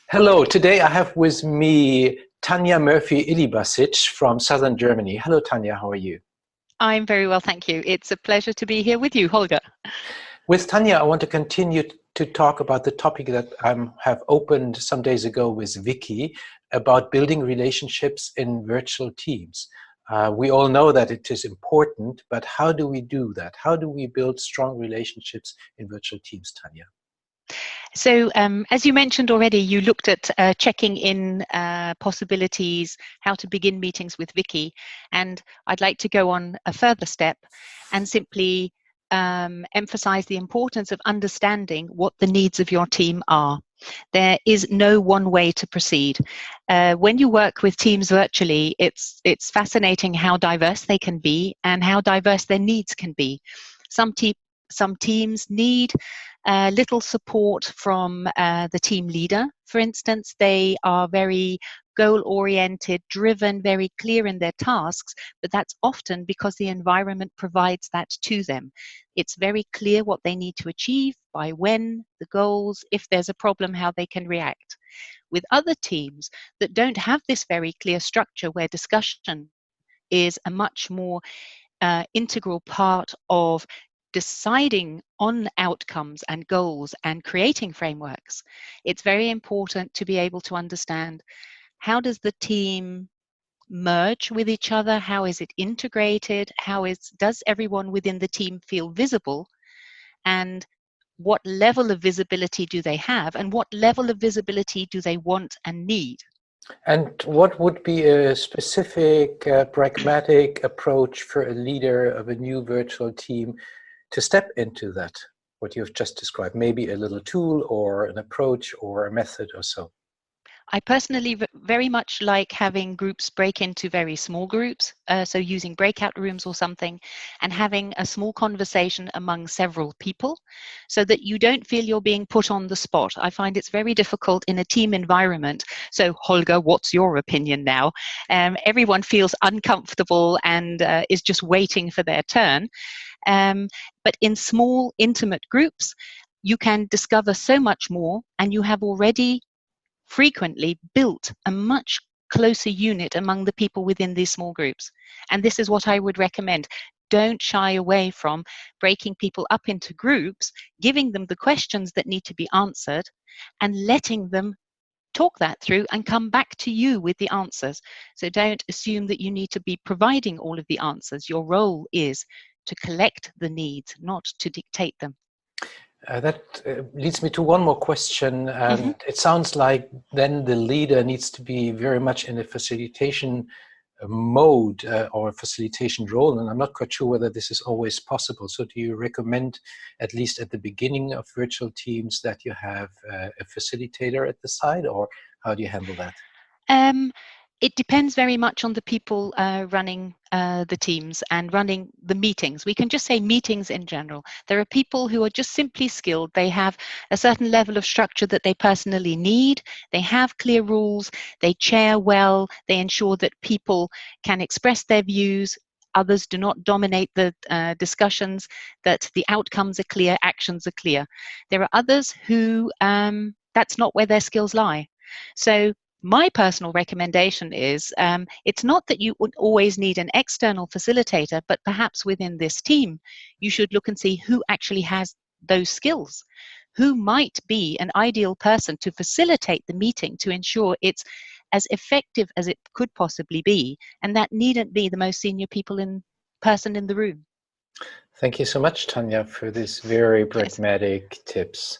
Hello, today I have with me Tanja Murphy-Ilibasic from southern Germany. Hello, Tanja, how are you? I'm very well, thank you. It's a pleasure to be here with you, Holger. With Tanja, I want to continue to talk about the topic that I have opened some days ago with Vicky about building relationships in virtual teams. We all know that it is important, but how do we do that? How do we build strong relationships in virtual teams, Tanja? So, as you mentioned already, you looked at checking in possibilities, how to begin meetings with Vicky, and I'd like to go on a further step and simply emphasize the importance of understanding what the needs of your team are. There is no one way to proceed. When you work with teams virtually, it's fascinating how diverse they can be and how diverse their needs can be. Some teams need little support from the team leader. For instance, they are very goal-oriented, driven, very clear in their tasks, but that's often because the environment provides that to them. It's very clear what they need to achieve, by when, the goals, if there's a problem, how they can react. With other teams that don't have this very clear structure, where discussion is a much more integral part of deciding on outcomes and goals and creating frameworks, it's very important to be able to understand, how does the team merge with each other? How is it integrated? Does everyone within the team feel visible? And what level of visibility do they have? And what level of visibility do they want and need? And what would be a specific, pragmatic approach for a leader of a new virtual team to step into that, what you've just described? Maybe a little tool or an approach or a method or so. I personally very much like having groups break into very small groups, so using breakout rooms or something, and having a small conversation among several people so that you don't feel you're being put on the spot. I find it's very difficult in a team environment. So, Holger, what's your opinion now? Everyone feels uncomfortable and is just waiting for their turn. But in small, intimate groups, you can discover so much more, and you have already frequently built a much closer unit among the people within these small groups. And this is what I would recommend. Don't shy away from breaking people up into groups, giving them the questions that need to be answered, and letting them talk that through and come back to you with the answers. So don't assume that you need to be providing all of the answers. Your role is to collect the needs, not to dictate them. That leads me to one more question, Mhm. and it sounds like then the leader needs to be very much in a facilitation mode or a facilitation role, and I'm not quite sure whether this is always possible. So do you recommend, at least at the beginning of virtual teams, that you have a facilitator at the side, or how do you handle that? Um, it depends very much on the people running the teams and running the meetings. We can just say meetings in general. There are people who are just simply skilled. They have a certain level of structure that they personally need. They have clear rules. They chair well. They ensure that people can express their views. Others do not dominate the discussions, that the outcomes are clear, actions are clear. There are others who that's not where their skills lie. So my personal recommendation is, it's not that you would always need an external facilitator, but perhaps within this team, you should look and see who actually has those skills, who might be an ideal person to facilitate the meeting to ensure it's as effective as it could possibly be, and that needn't be the most senior person in the room. Thank you so much, Tanja, for these very Yes. pragmatic tips.